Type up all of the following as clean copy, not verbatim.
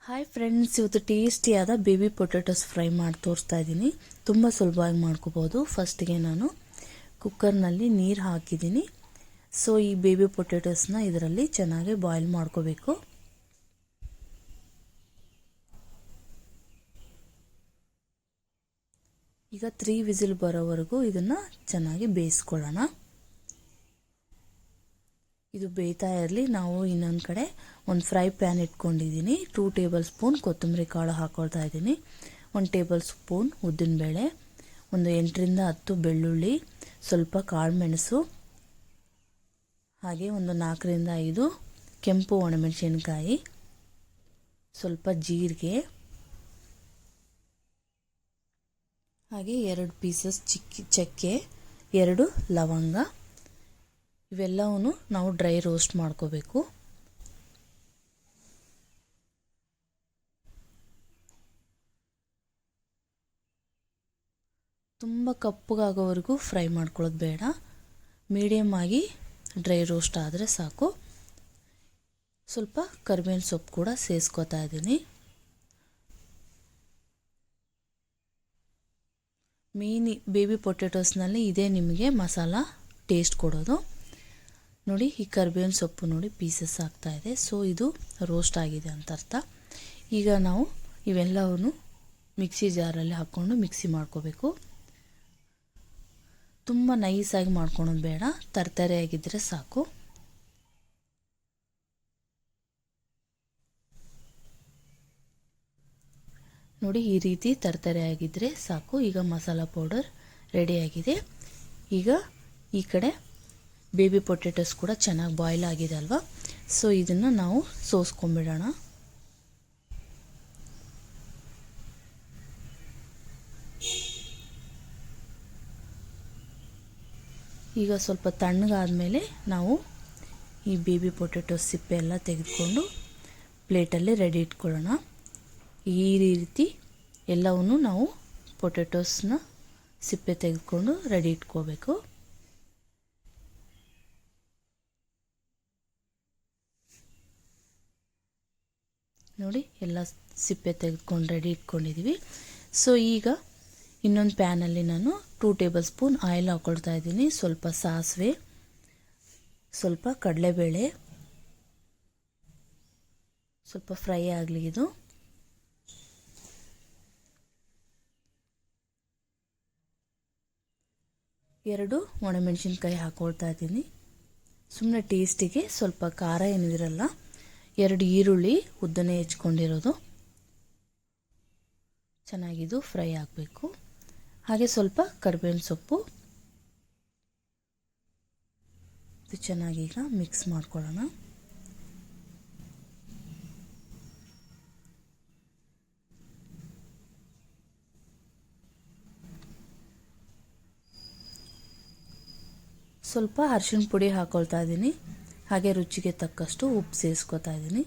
Hi friends, ಇವತ್ತು ಟೇಸ್ಟಿಯಾದ baby potatoes fry ಮಾಡಿ ತೋರಿಸ್ತಾ ಇದ್ದೀನಿ. ತುಂಬ ಸುಲಭವಾಗಿ ಮಾಡ್ಕೋಬೋದು. ಫಸ್ಟಿಗೆ ನಾನು ಕುಕ್ಕರ್ನಲ್ಲಿ ನೀರು ಹಾಕಿದ್ದೀನಿ. ಸೊ ಈ ಬೇಬಿ ಪೊಟ್ಯಾಟೋಸ್ನ ಇದರಲ್ಲಿ ಚೆನ್ನಾಗಿ ಬಾಯ್ಲ್ ಮಾಡ್ಕೋಬೇಕು. ಈಗ 3 ವಿಸಿಲ್ ಬರೋವರೆಗೂ ಇದನ್ನು ಚೆನ್ನಾಗಿ ಬೇಯಿಸ್ಕೊಳ್ಳೋಣ. ಇದು ಬೇಯ್ತಾ ಇರಲಿ. ನಾವು ಇನ್ನೊಂದು ಕಡೆ ಒಂದು ಫ್ರೈ ಪ್ಯಾನ್ ಇಟ್ಕೊಂಡಿದ್ದೀನಿ. 2 ಟೇಬಲ್ ಸ್ಪೂನ್ ಕೊತ್ತಂಬರಿ ಕಾಳು ಹಾಕೊಳ್ತಾ ಇದ್ದೀನಿ. 1 ಟೇಬಲ್ ಸ್ಪೂನ್ ಉದ್ದಿನಬೇಳೆ, ಒಂದು 8ರಿಂದ 10 ಬೆಳ್ಳುಳ್ಳಿ, ಸ್ವಲ್ಪ ಕಾಳುಮೆಣಸು, ಹಾಗೆ ಒಂದು 4ರಿಂದ 5 ಕೆಂಪು ಒಣಮೆಣಸಿನಕಾಯಿ, ಸ್ವಲ್ಪ ಜೀರಿಗೆ, ಹಾಗೆ 2 ಪೀಸಸ್ ಚಕ್ಕೆ, 2 ಲವಂಗ. ಇವೆಲ್ಲವನ್ನು ನಾವು ಡ್ರೈ ರೋಸ್ಟ್ ಮಾಡ್ಕೋಬೇಕು. ತುಂಬ ಕಪ್ಪಗಾಗೋವರೆಗೂ ಫ್ರೈ ಮಾಡ್ಕೊಳ್ಳೋದು ಬೇಡ. ಮೀಡಿಯಮ್ ಆಗಿ ಡ್ರೈ ರೋಸ್ಟ್ ಆದರೆ ಸಾಕು. ಸ್ವಲ್ಪ ಕರಿಬೇವಿನ ಸೊಪ್ಪು ಕೂಡ ಸೇರಿಸ್ಕೊತಾ ಇದ್ದೀನಿ. ಮೇನ್ ಬೇಬಿ ಪೊಟ್ಯಾಟೋಸ್ನಲ್ಲಿ ಇದೇ ನಿಮಗೆ ಮಸಾಲ ಟೇಸ್ಟ್ ಕೊಡೋದು. ನೋಡಿ, ಈ ಕರಿಬೇವಿನ ಸೊಪ್ಪು ನೋಡಿ ಪೀಸಸ್ ಆಗ್ತಾ ಇದೆ. ಸೊ ಇದು ರೋಸ್ಟ್ ಆಗಿದೆ ಅಂತ ಅರ್ಥ. ಈಗ ನಾವು ಇವೆಲ್ಲವನ್ನು ಮಿಕ್ಸಿ ಜಾರಲ್ಲಿ ಹಾಕ್ಕೊಂಡು ಮಿಕ್ಸಿ ಮಾಡ್ಕೋಬೇಕು. ತುಂಬ ನೈಸಾಗಿ ಮಾಡ್ಕೊಳೋದು ಬೇಡ, ತರತರೆಯಾಗಿದ್ದರೆ ಸಾಕು. ನೋಡಿ, ಈ ರೀತಿ ತರತರೆಯಾಗಿದ್ದರೆ ಸಾಕು. ಈಗ ಮಸಾಲ ಪೌಡರ್ ರೆಡಿಯಾಗಿದೆ. ಈಗ ಈ ಕಡೆ ಬೇಬಿ ಪೊಟ್ಯಾಟೋಸ್ ಕೂಡ ಚೆನ್ನಾಗಿ ಬಾಯ್ಲ್ ಆಗಿದೆ ಅಲ್ವಾ. ಸೊ ಇದನ್ನು ನಾವು ಸೋಸ್ಕೊಂಡ್ಬಿಡೋಣ. ಈಗ ಸ್ವಲ್ಪ ತಣ್ಣಗಾದ್ಮೇಲೆ ನಾವು ಈ ಬೇಬಿ ಪೊಟ್ಯಾಟೋಸ್ ಸಿಪ್ಪೆ ಎಲ್ಲ ತೆಗೆದುಕೊಂಡು ಪ್ಲೇಟಲ್ಲಿ ರೆಡಿ ಇಟ್ಕೊಳ್ಳೋಣ. ಈ ರೀತಿ ಎಲ್ಲವನ್ನು ನಾವು ಪೊಟ್ಯಾಟೋಸ್ನ ಸಿಪ್ಪೆ ತೆಗೆದುಕೊಂಡು ರೆಡಿ ಇಟ್ಕೋಬೇಕು. ನೋಡಿ, ಎಲ್ಲ ಸಿಪ್ಪೆ ತೆಗೆದುಕೊಂಡು ರೆಡಿ ಇಟ್ಕೊಂಡಿದ್ದೀವಿ. ಸೊ ಈಗ ಇನ್ನೊಂದು ಪ್ಯಾನಲ್ಲಿ ನಾನು 2 ಟೇಬಲ್ ಸ್ಪೂನ್ ಆಯಿಲ್ ಹಾಕ್ಕೊಳ್ತಾ ಇದ್ದೀನಿ. ಸ್ವಲ್ಪ ಸಾಸಿವೆ, ಸ್ವಲ್ಪ ಕಡಲೆಬೇಳೆ, ಸ್ವಲ್ಪ ಫ್ರೈ ಆಗಲಿ. ಇದು ಎರಡು ಒಣಮೆಣಸಿನ್ಕಾಯಿ ಹಾಕ್ಕೊಳ್ತಾ ಇದ್ದೀನಿ. ಸುಮ್ಮನೆ ಟೇಸ್ಟಿಗೆ, ಸ್ವಲ್ಪ ಖಾರ ಏನಿದಿರಲ್ಲ. 2 ಈರುಳ್ಳಿ ಉದ್ದನೆ ಹೆಚ್ಕೊಂಡಿರೋದು, ಚೆನ್ನಾಗಿದು ಫ್ರೈ ಆಗಬೇಕು. ಹಾಗೆ ಸ್ವಲ್ಪ ಕರಿಬೇವಿನ ಸೊಪ್ಪು. ಇದು ಚೆನ್ನಾಗಿ ಈಗ ಮಿಕ್ಸ್ ಮಾಡ್ಕೊಳ್ಳೋಣ. ಸ್ವಲ್ಪ ಅರಿಶಿಣ ಪುಡಿ ಹಾಕೊಳ್ತಾ ಇದ್ದೀನಿ. ಹಾಗೆ ರುಚಿಗೆ ತಕ್ಕಷ್ಟು ಉಪ್ಪು ಸೇರಿಸ್ಕೊತಾ ಇದ್ದೀನಿ.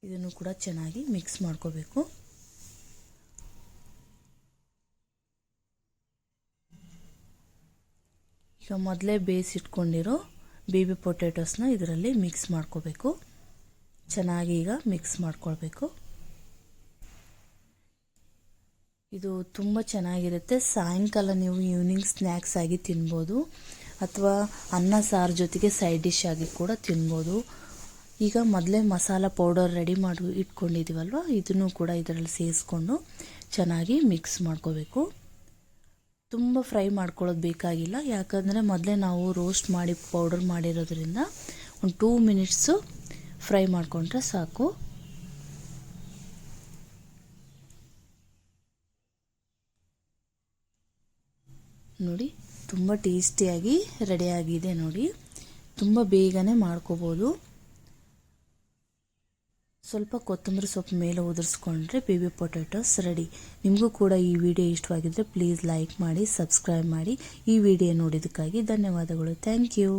ಇದನ್ನು ಕೂಡ ಚೆನ್ನಾಗಿ ಮಿಕ್ಸ್ ಮಾಡ್ಕೋಬೇಕು. ಈಗ ಮೊದಲೇ ಬೇಯಿಸಿಟ್ಕೊಂಡಿರೋ ಬೇಬಿ ಪೊಟ್ಯಾಟೋಸ್ನ ಇದರಲ್ಲಿ ಮಿಕ್ಸ್ ಮಾಡ್ಕೋಬೇಕು. ಚೆನ್ನಾಗಿ ಈಗ ಮಿಕ್ಸ್ ಮಾಡ್ಕೊಳ್ಬೇಕು. ಇದು ತುಂಬ ಚೆನ್ನಾಗಿರುತ್ತೆ. ಸಾಯಂಕಾಲ ನೀವು ಈವ್ನಿಂಗ್ ಸ್ನ್ಯಾಕ್ಸ್ ಆಗಿ ತಿನ್ಬೋದು, ಅಥವಾ ಅನ್ನ ಸಾರು ಜೊತೆಗೆ ಸೈಡ್ ಡಿಶ್ ಆಗಿ ಕೂಡ ತಿನ್ಬೋದು. ಈಗ ಮೊದಲೇ ಮಸಾಲ ಪೌಡರ್ ರೆಡಿ ಮಾಡಿ ಇಟ್ಕೊಂಡಿದ್ದೀವಲ್ವ, ಇದನ್ನು ಕೂಡ ಇದರಲ್ಲಿ ಸೇರಿಸ್ಕೊಂಡು ಚೆನ್ನಾಗಿ ಮಿಕ್ಸ್ ಮಾಡ್ಕೋಬೇಕು. ತುಂಬ ಫ್ರೈ ಮಾಡ್ಕೊಳ್ಳೋದು ಬೇಕಾಗಿಲ್ಲ, ಯಾಕಂದರೆ ಮೊದಲೇ ನಾವು ರೋಸ್ಟ್ ಮಾಡಿ ಪೌಡರ್ ಮಾಡಿರೋದ್ರಿಂದ ಒಂದು 2 ಮಿನಿಟ್ಸು ಫ್ರೈ ಮಾಡಿಕೊಂಡ್ರೆ ಸಾಕು. ನೋಡಿ, ತುಂಬ ಟೇಸ್ಟಿಯಾಗಿ ರೆಡಿಯಾಗಿದೆ. ನೋಡಿ, ತುಂಬ ಬೇಗನೆ ಮಾಡ್ಕೋಬೋದು. ಸ್ವಲ್ಪ ಕೊತ್ತಂಬರಿ ಸೊಪ್ಪು ಮೇಲೆ ಉದುರಿಸ್ಕೊಂಡ್ರೆ ಬೇಬಿ ಪೊಟ್ಯಾಟೋಸ್ ರೆಡಿ. ನಿಮಗೂ ಕೂಡ ಈ ವಿಡಿಯೋ ಇಷ್ಟವಾಗಿದ್ದರೆ ಪ್ಲೀಸ್ ಲೈಕ್ ಮಾಡಿ, ಸಬ್ಸ್ಕ್ರೈಬ್ ಮಾಡಿ. ಈ ವಿಡಿಯೋ ನೋಡಿದ್ದಕ್ಕಾಗಿ ಧನ್ಯವಾದಗಳು. Thank you.